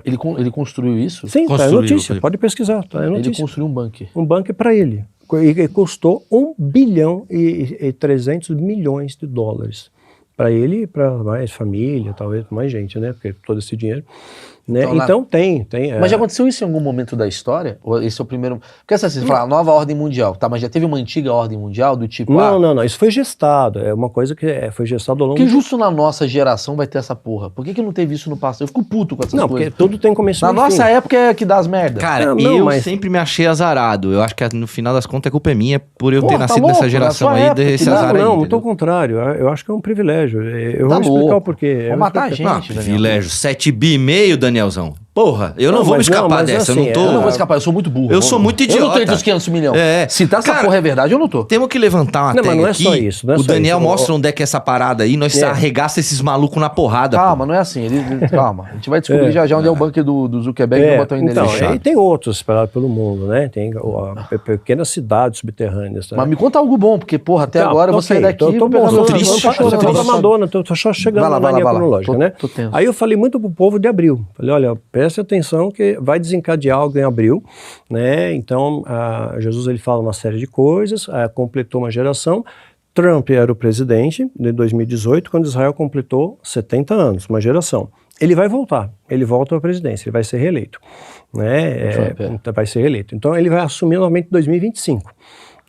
Ele construiu isso? Sim, tá, é notícia, pode pesquisar, tá, é notícia. Ele construiu um bunker. Um bunker para ele. E custou 1 bilhão e 300 milhões de dólares. Para ele e para mais família, talvez mais gente, né? Porque todo esse dinheiro. Né? Então tem. Mas já aconteceu isso em algum momento da história? Ou esse é o primeiro? Porque assim, você fala, nova ordem mundial, tá? Mas já teve uma antiga ordem mundial do tipo. Não. Isso foi gestado. É uma coisa que foi gestado ao longo. Que justo na nossa geração vai ter essa porra? Por que não teve isso no passado? Eu fico puto com essas coisas. Não, porque tudo tem começo. Na nossa época é que dá as merdas. Cara, eu sempre me achei azarado. Eu acho que no final das contas a culpa é minha por eu ter nascido nessa geração aí desse azar aí. Não, muito ao contrário. Eu acho que é um privilégio. Eu vou explicar o porquê. Vou matar a gente, privilégio. 7,5 bi, Danielzão. Porra, eu não vou me escapar dessa, assim, eu não tô... Eu não vou escapar, eu sou muito burro. Eu sou muito idiota. Eu não tô entre os 500 milhões. É. Se tá essa porra é verdade, eu não tô. Temos que levantar uma tag mas não é aqui. só isso. Não é o só Daniel isso. mostra onde é que é essa parada aí, nós arregaça esses malucos na porrada. Calma, não é assim. Calma. A gente vai descobrir já onde é o bunker do Zuckerberg e botar o endereço. Então, e tem outros espalhados pelo mundo, né? Tem pequenas cidades subterrâneas. Né? Mas me conta algo bom, porque, porra, até agora eu vou sair daqui... Tô triste. da Madonna, tô só chegando na linha cronológica, né? Aí eu falei muito pro povo de abril. Falei, olha, preste atenção que vai desencadear algo em abril, né? Então, Jesus ele fala uma série de coisas, completou uma geração. Trump era o presidente de 2018, quando Israel completou 70 anos, uma geração. Ele vai voltar, ele volta à presidência, ele vai ser reeleito, né? Vai ser reeleito. Então, ele vai assumir novamente em 2025,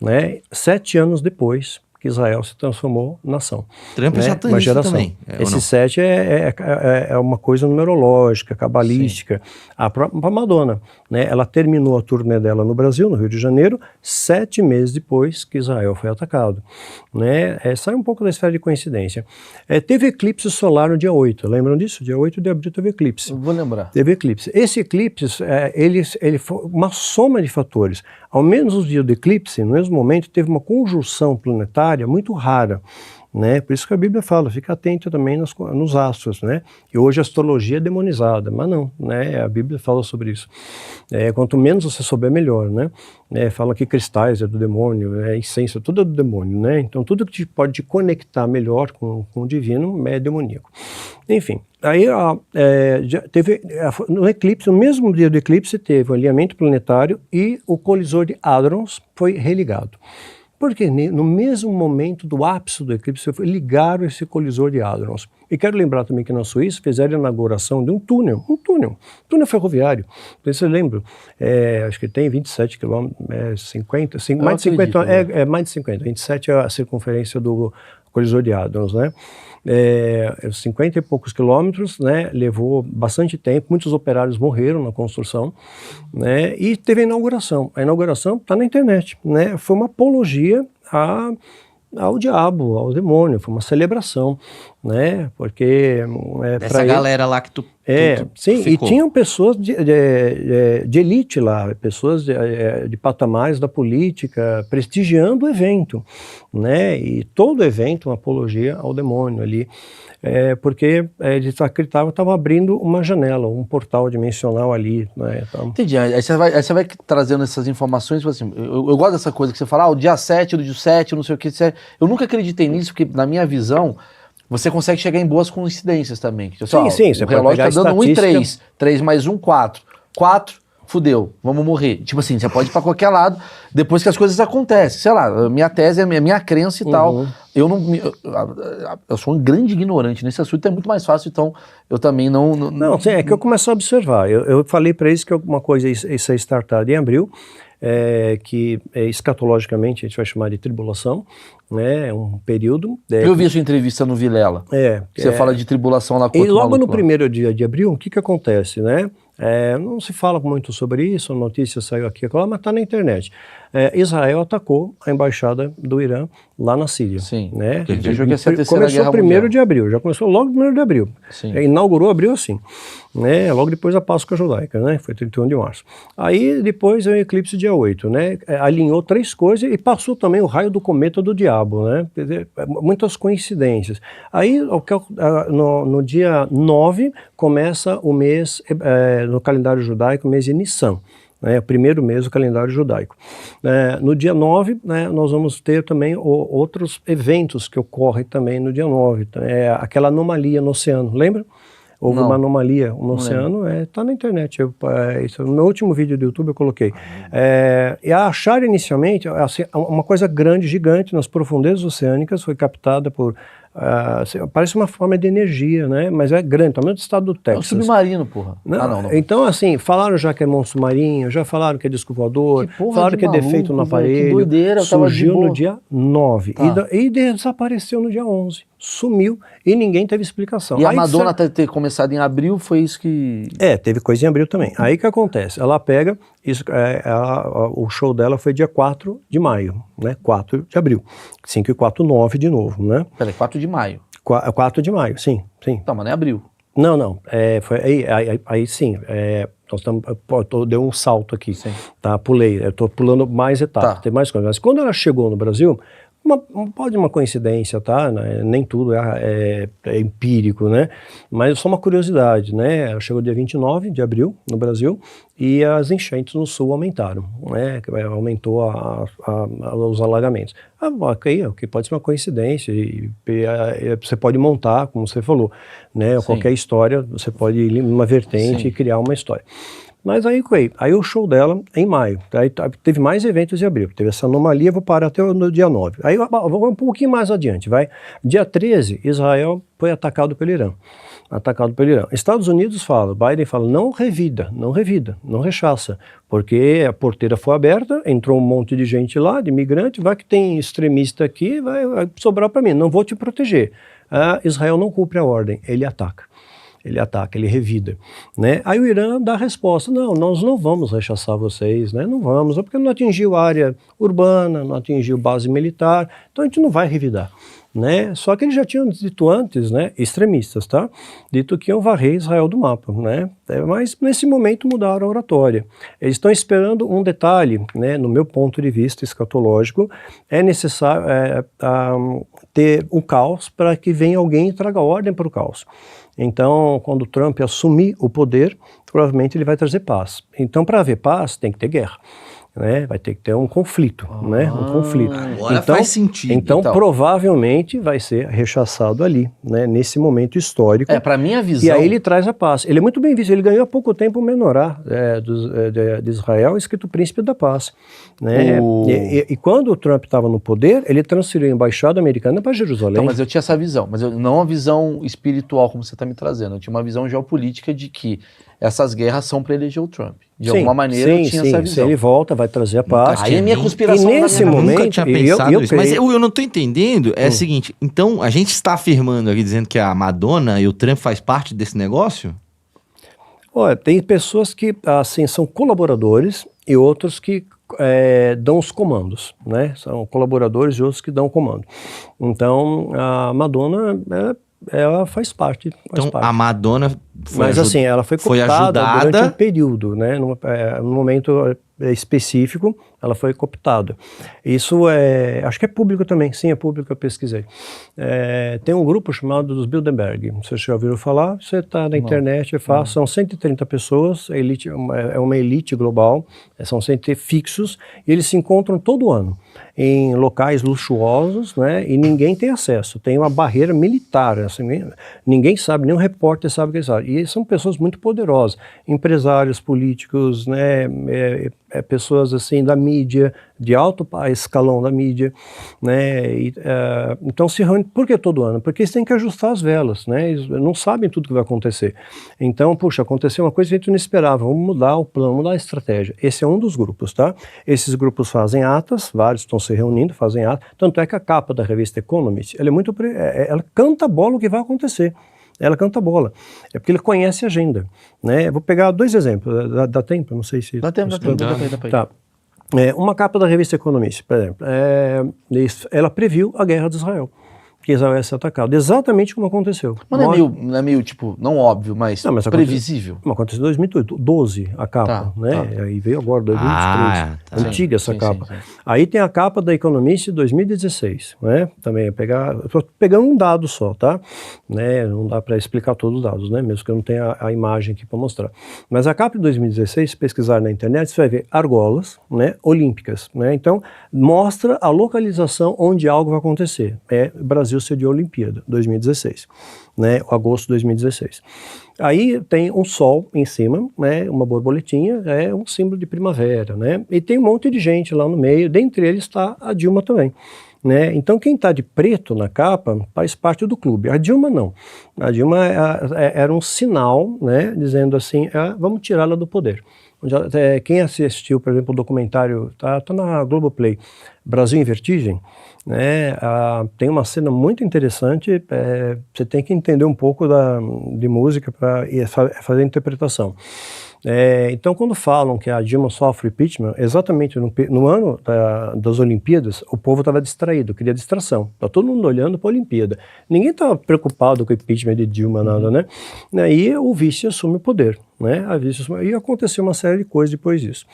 né? 7 anos depois que Israel se transformou nação. Trump é satanista também. Esse 7 é uma coisa numerológica, cabalística. A própria Madonna, né, ela terminou a turnê dela no Brasil, no Rio de Janeiro, 7 meses depois que Israel foi atacado. Né? Sai um pouco da esfera de coincidência. Teve eclipse solar no dia 8, lembram disso? Dia 8 de abril teve eclipse. Eu vou lembrar. Teve eclipse. Esse eclipse, ele foi uma soma de fatores. Ao menos os dias do eclipse, no mesmo momento, teve uma conjunção planetária muito rara, né? Por isso que a Bíblia fala, fica atento também nos astros, né? E hoje a astrologia é demonizada, mas não, né? A Bíblia fala sobre isso. Quanto menos você souber, melhor, né? Fala que cristais é do demônio, essência, tudo é do demônio, né? Então tudo que pode te conectar melhor com o divino é demoníaco. Enfim, aí teve, no eclipse, no mesmo dia do eclipse, teve o alinhamento planetário e o colisor de Hadrons foi religado. Porque no mesmo momento do ápice do eclipse ligaram esse colisor de Hadrons. E quero lembrar também que na Suíça fizeram a inauguração de um túnel ferroviário. Então, você lembra? Acho que tem 27 quilômetros, mais de 50, mais de 50. 27 é a circunferência do colisor de Hadrons, né? 50 e poucos quilômetros, né? Levou bastante tempo, muitos operários morreram na construção, né? E teve a inauguração. A inauguração está na internet, né? Foi uma apologia ao diabo, ao demônio, foi uma celebração, né? Porque essa galera lá que tu sim, ficou. E tinham pessoas de elite lá, pessoas de patamares da política prestigiando o evento, né? E todo evento uma apologia ao demônio ali, porque eles acreditavam que estavam abrindo uma janela, um portal dimensional ali, né? Então, entendi. Aí você vai trazendo essas informações, assim, eu gosto dessa coisa que você fala, o dia 7 do dia 7, não sei o que, eu nunca acreditei nisso, porque na minha visão, você consegue chegar em boas coincidências também. Sim, você o relógio pode tá dando 1 e 3, estatística... 3 mais 1, 4. 4, fudeu, vamos morrer. Tipo assim, você pode ir pra qualquer lado, depois que as coisas acontecem. Sei lá, minha tese, minha crença e tal. Eu sou um grande ignorante nesse assunto, é muito mais fácil, então eu também não... Não, é que eu começo a observar. Eu falei para eles que uma coisa isso é startada em abril, que escatologicamente a gente vai chamar de tribulação, né? É um período. Eu vi a sua entrevista no Vilela. Você fala de tribulação lá com o E logo no primeiro dia de abril, o que acontece, né? Não se fala muito sobre isso, a notícia saiu aqui, mas está na internet. Israel atacou a embaixada do Irã lá na Síria. Sim, né? Que ia ser a terceira começou guerra 1º de abril, já começou logo 1º de abril. Inaugurou abril assim, né? Logo depois da Páscoa Judaica, né? Foi 31 de março. Aí depois veio o eclipse dia 8, né? Alinhou 3 coisas e passou também o raio do cometa do diabo, né? Quer dizer, muitas coincidências. Aí no dia 9 começa o mês, no calendário judaico, o mês de Nissan. O primeiro mês do calendário judaico. No dia 9, né, nós vamos ter também outros eventos que ocorrem também no dia 9. Aquela anomalia no oceano, lembra? houve uma anomalia no oceano, está na internet. Isso, no meu último vídeo do YouTube eu coloquei. E a acharam inicialmente, assim, uma coisa grande, gigante, nas profundezas oceânicas, foi captada por... parece uma forma de energia, né? Mas é grande, tamanho do estado do Texas. É um submarino, porra. Não. Então, assim, falaram já que é monstro marinho, já falaram que é disco voador, falaram que é defeito no aparelho. Que doideira, surgiu no dia 9 e desapareceu no dia 11. Sumiu e ninguém teve explicação. E a Madonna ter começado em abril, foi isso que... teve coisa em abril também. Aí que acontece? Ela pega, o show dela foi dia 4 de maio, né? 4 de abril. 5 e 4, 9 de novo, né? Peraí, 4 de maio. 4 de maio, sim. Tá, mas não é abril. Não. Foi aí sim. Deu um salto aqui. Sim. Tá, pulei. Eu tô pulando mais etapas, tem mais coisas. Mas quando ela chegou no Brasil... pode uma coincidência, tá? Nem tudo é empírico, né? Mas só uma curiosidade, né? Ela chegou dia 29 de abril no Brasil e as enchentes no sul aumentaram, né? Aumentou os alagamentos. Ok, pode ser uma coincidência e você pode montar, como você falou, né? Sim. Qualquer história, você pode ir numa vertente e criar uma história. Mas aí o show dela em maio, aí teve mais eventos em abril, teve essa anomalia, vou parar até no dia 9. Aí vou um pouquinho mais adiante, Dia 13, Israel foi atacado pelo Irã. Estados Unidos Biden fala, não revida, não rechaça, porque a porteira foi aberta, entrou um monte de gente lá, de imigrante, vai que tem extremista aqui, vai sobrar para mim, não vou te proteger. Israel não cumpre a ordem, ele ataca, ele revida, né? Aí o Irã dá a resposta, não, nós não vamos rechaçar vocês, né? Não vamos, porque não atingiu área urbana, não atingiu base militar, então a gente não vai revidar, né? Só que eles já tinham dito antes, né, extremistas, tá? Dito que iam varrer Israel do mapa, né? Mas nesse momento mudaram a oratória. Eles estão esperando um detalhe, né? No meu ponto de vista escatológico, é necessário ter um caos para que venha alguém e traga ordem para o caos. Então, quando o Trump assumir o poder, provavelmente ele vai trazer paz. Então, para haver paz, tem que ter guerra, né? Vai ter que ter um conflito, né? Um conflito. Agora então, faz sentido. Então, provavelmente vai ser rechaçado ali, né? Nesse momento histórico. Para minha visão... E aí ele traz a paz. Ele é muito bem visto. Ele ganhou há pouco tempo o menorá de Israel, escrito Príncipe da Paz, né? E quando o Trump estava no poder, ele transferiu a embaixada americana para Jerusalém. Então, mas eu tinha essa visão, mas não uma visão espiritual como você está me trazendo. Eu tinha uma visão geopolítica de que essas guerras são para eleger o Trump. De alguma maneira eu tinha essa visão. Se ele volta, vai trazer a paz. Aí é minha conspiração. E nesse momento, nunca tinha pensado isso. Mas eu não estou entendendo. É o seguinte, então a gente está afirmando aqui, dizendo que a Madonna e o Trump faz parte desse negócio? Olha, tem pessoas que assim, são colaboradores e outros que dão os comandos, né? São colaboradores e outros que dão o comando. Então, a Madonna... ela faz parte. A Madonna foi ela foi cooptada durante um período, né? Num momento específico, ela foi cooptada. Isso acho que é público também, sim, é público, eu pesquisei. Tem um grupo chamado dos Bilderberg, vocês já ouviram falar? Você está na internet, são 130 pessoas, é uma elite global, são 100 fixos, e eles se encontram todo ano em locais luxuosos, né? E ninguém tem acesso, tem uma barreira militar, assim, ninguém sabe, nenhum repórter sabe o que eles sabem. E são pessoas muito poderosas, empresários, políticos, né? Pessoas assim da mídia, de alto escalão da mídia, né? Então se reúne, por que todo ano? Porque eles têm que ajustar as velas, né? Eles não sabem tudo que vai acontecer. Então, puxa, aconteceu uma coisa que a gente não esperava, vamos mudar o plano, mudar a estratégia. Esse é um dos grupos, tá? Esses grupos fazem atas, vários estão se reunindo, fazem atas, tanto é que a capa da revista Economist, ela canta a bola o que vai acontecer. Ela canta a bola. É porque ele conhece a agenda, né? Eu vou pegar 2 exemplos. Dá tempo? Não sei se... Dá tempo. Tá. Uma capa da revista Economist, por exemplo. Ela previu a guerra de Israel. Que Israel ia ser atacado. Exatamente como aconteceu. Mas não é meio, tipo, não óbvio, mas previsível. Aconteceu em 2012, a capa, né? Aí veio agora, 2023. Antiga essa capa. Sim. Aí tem a capa da Economist de 2016, né? Também estou pegando um dado só, tá? Né? Não dá para explicar todos os dados, né? Mesmo que eu não tenha a imagem aqui para mostrar. Mas a capa de 2016, se pesquisar na internet, você vai ver argolas, né? Olímpicas, né? Então, mostra a localização onde algo vai acontecer. Brasil Brasil sediou a Olimpíada, 2016, né, agosto de 2016. Aí tem um sol em cima, né, uma borboletinha, é um símbolo de primavera, né, e tem um monte de gente lá no meio, dentre eles está a Dilma também. Né? Então quem está de preto na capa faz parte do clube. A Dilma não. A Dilma era um sinal, né, dizendo assim, vamos tirá-la do poder. Quem assistiu, por exemplo, o documentário, tá na Globoplay, Brasil em Vertigem, né, tem uma cena muito interessante, você tem que entender um pouco de música para fazer a interpretação. Então, quando falam que a Dilma sofre impeachment, exatamente no ano das Olimpíadas, o povo estava distraído, queria distração. Está todo mundo olhando para a Olimpíada. Ninguém estava preocupado com o impeachment de Dilma, nada, né? Aí o vice assume o poder, né? E aconteceu uma série de coisas depois disso,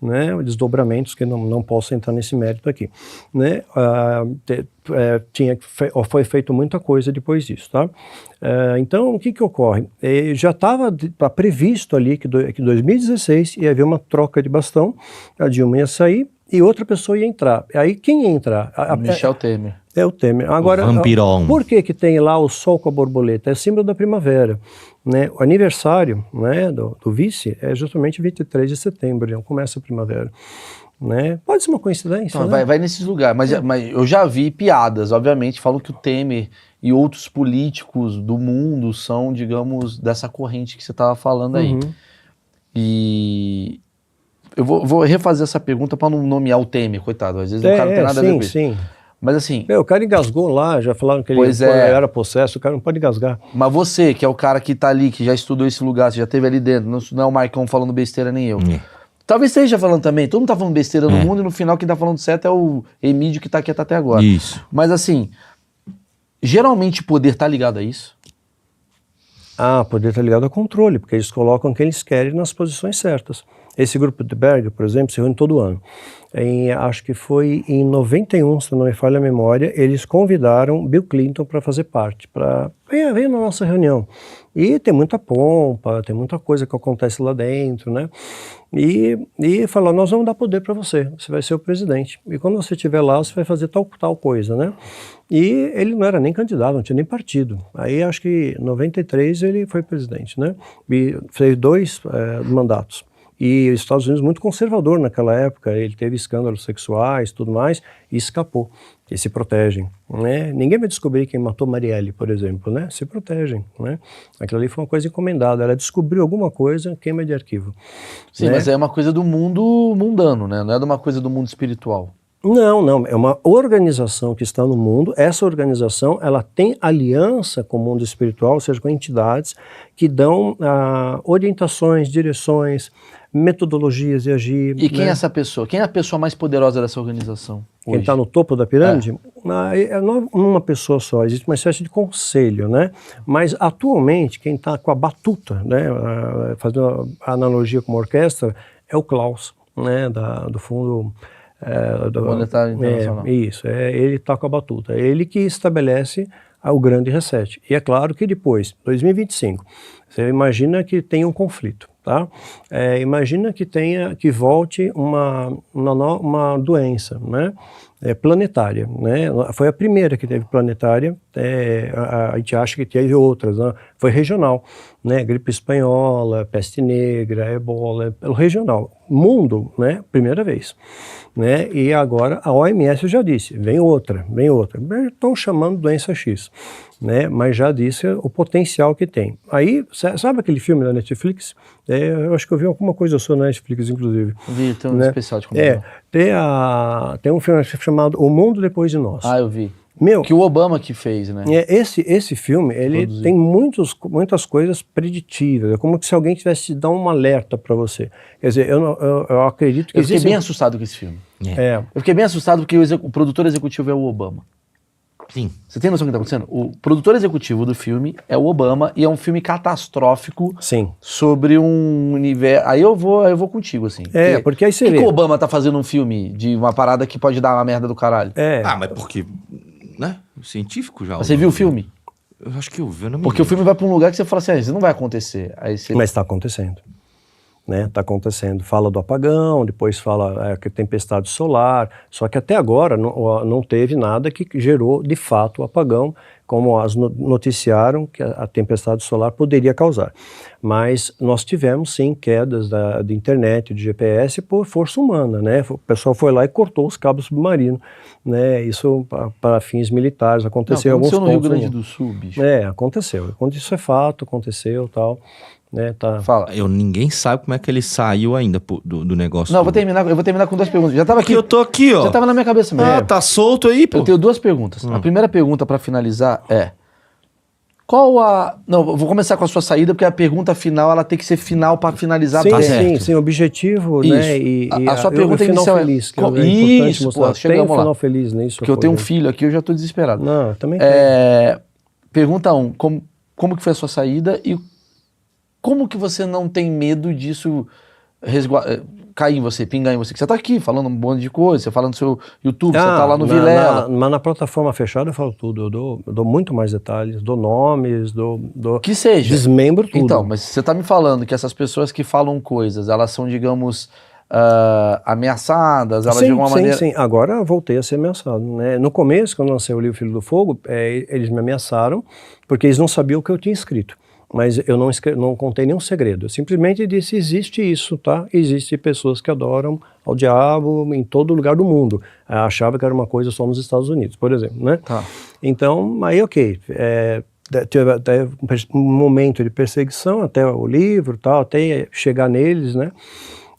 né? Desdobramentos que não posso entrar nesse mérito aqui, né? Foi feito muita coisa depois disso, tá? Então, o que ocorre? Já estava previsto ali que 2016 ia haver uma troca de bastão, a Dilma ia sair e outra pessoa ia entrar. Aí quem ia entrar? Michel Temer. É o Temer. Agora, por que tem lá o sol com a borboleta? É símbolo da primavera, né? O aniversário, né, do vice é justamente 23 de setembro, então começa a primavera. Né? Pode ser uma coincidência, então, né? vai nesses lugares, mas eu já vi piadas, obviamente, falam que o Temer e outros políticos do mundo são, digamos, dessa corrente que você estava falando aí. E eu vou refazer essa pergunta para não nomear o Temer, coitado, às vezes o cara não tem nada a ver com isso. Sim. Mas assim... O cara engasgou lá, já falaram que ele era possesso, o cara não pode engasgar. Mas você, que é o cara que tá ali, que já estudou esse lugar, você já esteve ali dentro, não é o Marcão falando besteira nem eu. Talvez esteja falando também, todo mundo tá falando besteira no mundo e no final quem tá falando certo é o Emílio que tá aqui até agora. Isso. Mas assim, geralmente poder tá ligado a isso? Poder tá ligado ao controle, porque eles colocam quem eles querem nas posições certas. Esse grupo de Berg, por exemplo, se reúne todo ano. Acho que foi em 91, se não me falha a memória, eles convidaram Bill Clinton para fazer parte, veio na nossa reunião. E tem muita pompa, tem muita coisa que acontece lá dentro, né? E falou, nós vamos dar poder para você vai ser o presidente. E quando você estiver lá, você vai fazer tal coisa, né? E ele não era nem candidato, não tinha nem partido. Aí acho que em 93 ele foi presidente, né? E fez 2 mandatos. E os Estados Unidos muito conservador naquela época, ele teve escândalos sexuais, tudo mais, e escapou, e se protegem, né? Ninguém vai descobrir quem matou Marielle, por exemplo, né? Se protegem, né? Aquilo ali foi uma coisa encomendada, ela descobriu alguma coisa, queima de arquivo. Sim, né? Mas é uma coisa do mundo mundano, né? Não é de uma coisa do mundo espiritual. Não, é uma organização que está no mundo, essa organização, ela tem aliança com o mundo espiritual, ou seja, com entidades que dão orientações, direções, metodologias de agir. E quem é essa pessoa? Quem é a pessoa mais poderosa dessa organização hoje? Quem está no topo da pirâmide? Não é uma pessoa só, existe uma espécie de conselho, né? Mas atualmente quem está com a batuta, né, fazendo a analogia com uma orquestra, é o Klaus, né, do fundo... Monetário Internacional. Isso, ele toca a batuta, é ele que estabelece o grande reset. E é claro que depois, 2025, você imagina que tem um conflito, tá? Imagina que volte uma doença, né? Planetária, né? Foi a primeira que teve planetária, a gente acha que teve outras, né? Foi regional, né? Gripe espanhola, peste negra, ebola, regional. Mundo, né? Primeira vez, né? E agora a OMS já disse, vem outra. Estão chamando doença X, né? Mas já disse o potencial que tem. Aí, sabe aquele filme da Netflix? Eu acho que eu vi alguma coisa sua na Netflix, inclusive. Vi, tem um especial de como tem um filme chamado O Mundo Depois de Nós. Eu vi. Meu, que o Obama que fez, né? Esse filme, ele tem muitas coisas preditivas. É como se alguém tivesse te dado um alerta para você. Quer dizer, eu acredito que... Eu fiquei bem assustado com esse filme. Eu fiquei bem assustado porque o produtor executivo é o Obama. Sim. Você tem noção do que está acontecendo? O produtor executivo do filme é o Obama e é um filme catastrófico. Sim. Sobre um universo... Aí eu vou contigo, assim. Porque aí você vê... Por que o Obama tá fazendo um filme de uma parada que pode dar uma merda do caralho? Mas porque... Né? Científico já. Você viu o filme? Eu acho que eu vi, eu não me Porque o filme vai pra um lugar que você fala assim, isso não vai acontecer. Aí você... Mas está acontecendo. né? Está acontecendo. Fala do apagão, depois fala que tempestade solar, só que até agora não teve nada que gerou de fato o apagão, como as noticiaram que a tempestade solar poderia causar. Mas nós tivemos sim quedas de internet, de GPS por força humana, né? O pessoal foi lá e cortou os cabos submarinos, né? Isso para fins militares aconteceu em alguns pontos. No Rio Grande do Sul, bicho. Aconteceu. Isso é fato, aconteceu, tal. Né, tá. Fala. Ninguém sabe como é que ele saiu ainda do negócio. Não, eu vou terminar com 2 perguntas. Já tava aqui. Eu tô aqui, ó. Já tava na minha cabeça mesmo. Tá solto aí, pô. Eu tenho 2 perguntas. A primeira pergunta pra finalizar é: Não, eu vou começar com a sua saída, porque a pergunta final, ela tem que ser final pra finalizar. Sim, objetivo, isso. Né? E a sua pergunta inicial feliz. Que é importante mostrar. Chegamos lá. Final feliz nisso. Porque eu tenho um filho aqui, eu já tô desesperado. Não, eu também Pergunta 1, como que foi a sua saída e como que você não tem medo disso cair em você, pingar em você? Que você tá aqui falando um monte de coisa, você fala no seu YouTube, você tá lá no Vilela. Mas na plataforma fechada eu falo tudo, eu dou muito mais detalhes, dou nomes, que seja. Desmembro tudo. Então, mas você tá me falando que essas pessoas que falam coisas, elas são, digamos, ameaçadas, elas de alguma maneira... Sim, agora eu voltei a ser ameaçado, né? No começo, quando eu lancei o livro Filho do Fogo, eles me ameaçaram, porque eles não sabiam o que eu tinha escrito. Mas eu não contei nenhum segredo. Eu simplesmente disse, existe isso, tá? Existem pessoas que adoram ao diabo em todo lugar do mundo. Eu achava que era uma coisa só nos Estados Unidos, por exemplo, né? Tá. Então, aí ok. Teve até um momento de perseguição até o livro, tal, até chegar neles, né?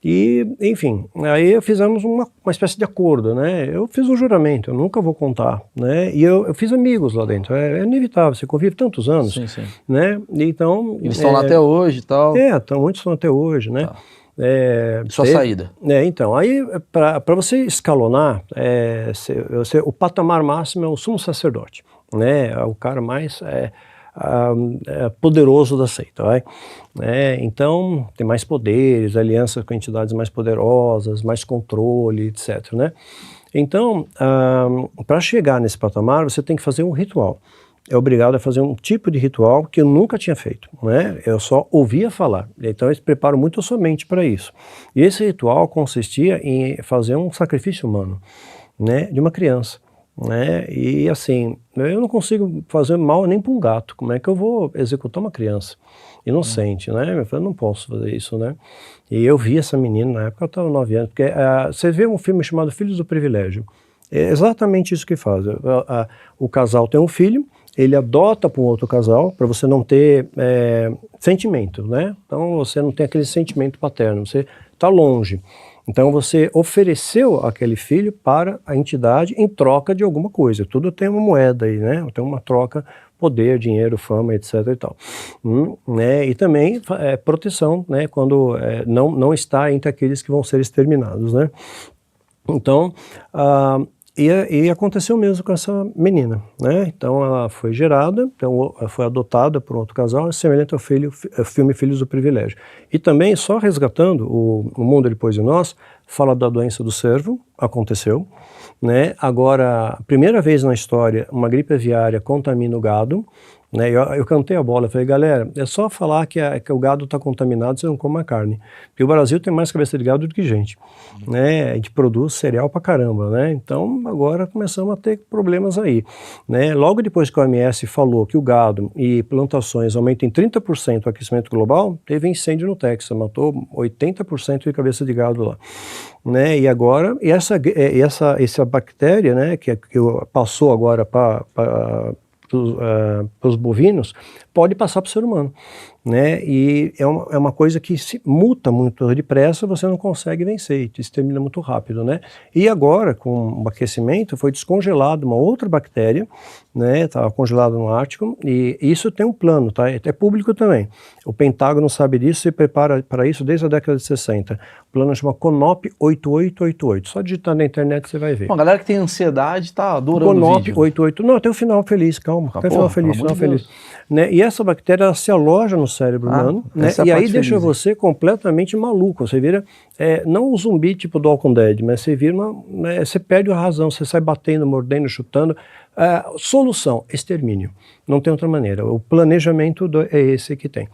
E, enfim, aí fizemos uma espécie de acordo, né? Eu fiz um juramento, eu nunca vou contar, né? E eu fiz amigos lá dentro, é inevitável, você convive tantos anos, sim. né? Então... Eles estão lá até hoje e tal. Muitos estão até hoje, né? Tá. Sua saída. Então, aí, para você escalonar, o patamar máximo é o sumo sacerdote, né? É o cara mais... poderoso da seita, vai? Então tem mais poderes, alianças com entidades mais poderosas, mais controle, etc, né? Então, para chegar nesse patamar, você tem que fazer um ritual. É obrigado a fazer um tipo de ritual que eu nunca tinha feito, né? Eu só ouvia falar. Então eles preparam muito a sua mente para isso. E esse ritual consistia em fazer um sacrifício humano, né, de uma criança. Né? E assim, eu não consigo fazer mal nem para um gato. Como é que eu vou executar uma criança inocente, né? Eu não posso fazer isso, né? E eu vi essa menina na época, eu estava 9 anos, porque você vê um filme chamado Filhos do Privilégio. É exatamente isso que faz. O casal tem um filho, ele adota para um outro casal, para você não ter sentimento, né? Então você não tem aquele sentimento paterno, você está longe. Então você ofereceu aquele filho para a entidade em troca de alguma coisa. Tudo tem uma moeda aí, né? Tem uma troca, poder, dinheiro, fama, etc. e tal. Né? E também proteção, né? Quando não está entre aqueles que vão ser exterminados, né? Então, e aconteceu mesmo com essa menina, né? Então ela foi gerada, então foi adotada por um outro casal, semelhante ao filme Filhos do Privilégio. E também, só resgatando o Mundo Depois de Nós, fala da doença do cervo, aconteceu, né? Agora, primeira vez na história, uma gripe aviária contamina o gado, né? Eu cantei a bola, falei, galera, é só falar que o gado está contaminado, você não come a carne. Porque o Brasil tem mais cabeça de gado do que gente, né? A gente produz cereal pra caramba, né? Então agora começamos a ter problemas aí, né? Logo depois que a OMS falou que o gado e plantações aumentam em 30% o aquecimento global, teve incêndio no Texas, matou 80% de cabeça de gado lá, né? E agora, essa bactéria, né, que passou agora para os bovinos, pode passar para o ser humano, né? E é uma coisa que se muta muito depressa, você não consegue vencer, e te extermina muito rápido, né? E agora, com o aquecimento, foi descongelado uma outra bactéria, né? Estava congelada no Ártico, e isso tem um plano, tá? É público também. O Pentágono sabe disso, se prepara para isso desde a década de 60. O plano chama CONOP 8888. Só digitar na internet você vai ver. Bom, a galera que tem ansiedade tá adorando CONOP o vídeo. 88. Não, tem um final feliz, calma. Tem um final feliz, final feliz. Né? E essa bactéria, ela se aloja no cérebro humano, né? E aí deixa você completamente maluco. Você vira, não um zumbi tipo do Walking Dead, mas você vira você perde a razão, você sai batendo, mordendo, chutando. Solução, extermínio. Não tem outra maneira. O planejamento é esse que tem.